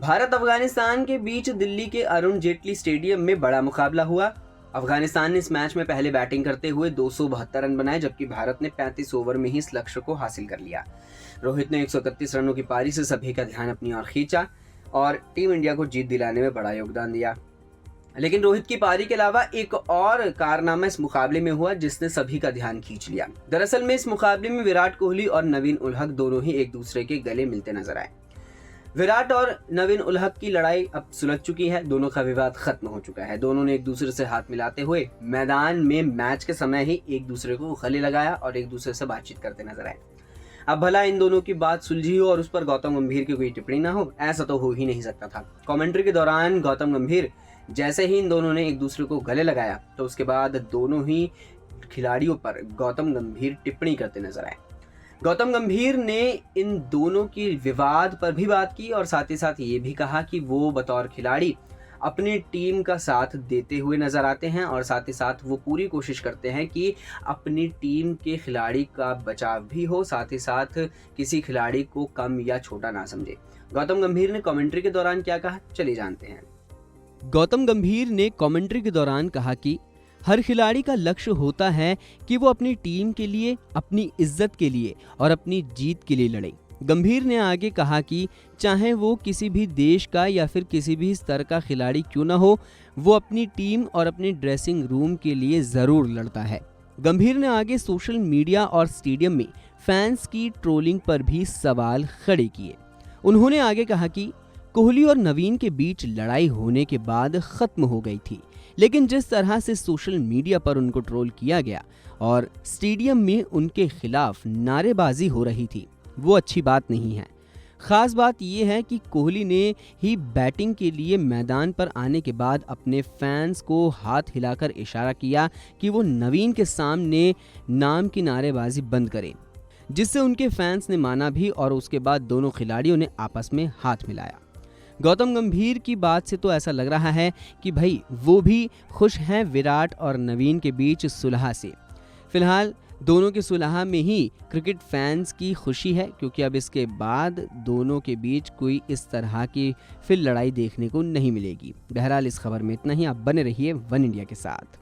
भारत अफगानिस्तान के बीच दिल्ली के अरुण जेटली स्टेडियम में बड़ा मुकाबला हुआ। अफगानिस्तान ने इस मैच में पहले बैटिंग करते हुए 272 रन बनाए, जबकि भारत ने 35 ओवर में ही इस लक्ष्य को हासिल कर लिया। रोहित ने 131 रनों की पारी से सभी का ध्यान अपनी ओर खींचा और टीम इंडिया को जीत दिलाने में बड़ा योगदान दिया। लेकिन रोहित की पारी के अलावा एक और कारनामा इस मुकाबले में हुआ जिसने सभी का ध्यान खींच लिया। दरअसल में इस मुकाबले में विराट कोहली और नवीन उल हक दोनों ही एक दूसरे के गले मिलते नजर आए। विराट और नवीन उल हक की लड़ाई अब सुलझ चुकी है, दोनों का विवाद खत्म हो चुका है। दोनों ने एक दूसरे से हाथ मिलाते हुए मैदान में मैच के समय ही एक दूसरे को गले लगाया और एक दूसरे से बातचीत करते नजर आए। अब भला इन दोनों की बात सुलझी हो और उस पर गौतम गंभीर की कोई टिप्पणी ना हो, ऐसा तो हो ही नहीं सकता था। कमेंट्री के दौरान गौतम गंभीर जैसे ही इन दोनों ने एक दूसरे को गले लगाया तो उसके बाद दोनों ही खिलाड़ियों पर गौतम गंभीर टिप्पणी करते नजर आए। गौतम गंभीर ने इन दोनों की विवाद पर भी बात की और साथ ही साथ ये भी कहा कि वो बतौर खिलाड़ी अपनी टीम का साथ देते हुए नजर आते हैं और साथ ही साथ वो पूरी कोशिश करते हैं कि अपनी टीम के खिलाड़ी का बचाव भी हो, साथ ही साथ किसी खिलाड़ी को कम या छोटा ना समझे। गौतम गंभीर ने कमेंट्री के दौरान क्या कहा, चलिए जानते हैं। गौतम गंभीर ने कमेंट्री के दौरान कहा कि हर खिलाड़ी का लक्ष्य होता है कि वो अपनी टीम के लिए, अपनी इज्जत के लिए और अपनी जीत के लिए लड़े। गंभीर ने आगे कहा कि चाहे वो किसी भी देश का या फिर किसी भी स्तर का खिलाड़ी क्यों ना हो, वो अपनी टीम और अपने ड्रेसिंग रूम के लिए ज़रूर लड़ता है। गंभीर ने आगे सोशल मीडिया और स्टेडियम में फैंस की ट्रोलिंग पर भी सवाल खड़े किए। उन्होंने आगे कहा कि कोहली और नवीन के बीच लड़ाई होने के बाद खत्म हो गई थी, लेकिन जिस तरह से सोशल मीडिया पर उनको ट्रोल किया गया और स्टेडियम में उनके खिलाफ नारेबाजी हो रही थी, वो अच्छी बात नहीं है। खास बात यह है कि कोहली ने ही बैटिंग के लिए मैदान पर आने के बाद अपने फैंस को हाथ हिलाकर इशारा किया कि वो नवीन के सामने नाम की नारेबाजी बंद करें, जिससे उनके फैंस ने माना भी और उसके बाद दोनों खिलाड़ियों ने आपस में हाथ मिलाया। गौतम गंभीर की बात से तो ऐसा लग रहा है कि भाई वो भी खुश हैं विराट और नवीन के बीच सुलह से। फिलहाल दोनों के सुलह में ही क्रिकेट फैंस की खुशी है, क्योंकि अब इसके बाद दोनों के बीच कोई इस तरह की फिर लड़ाई देखने को नहीं मिलेगी। बहरहाल इस खबर में इतना ही। आप बने रहिए वन इंडिया के साथ।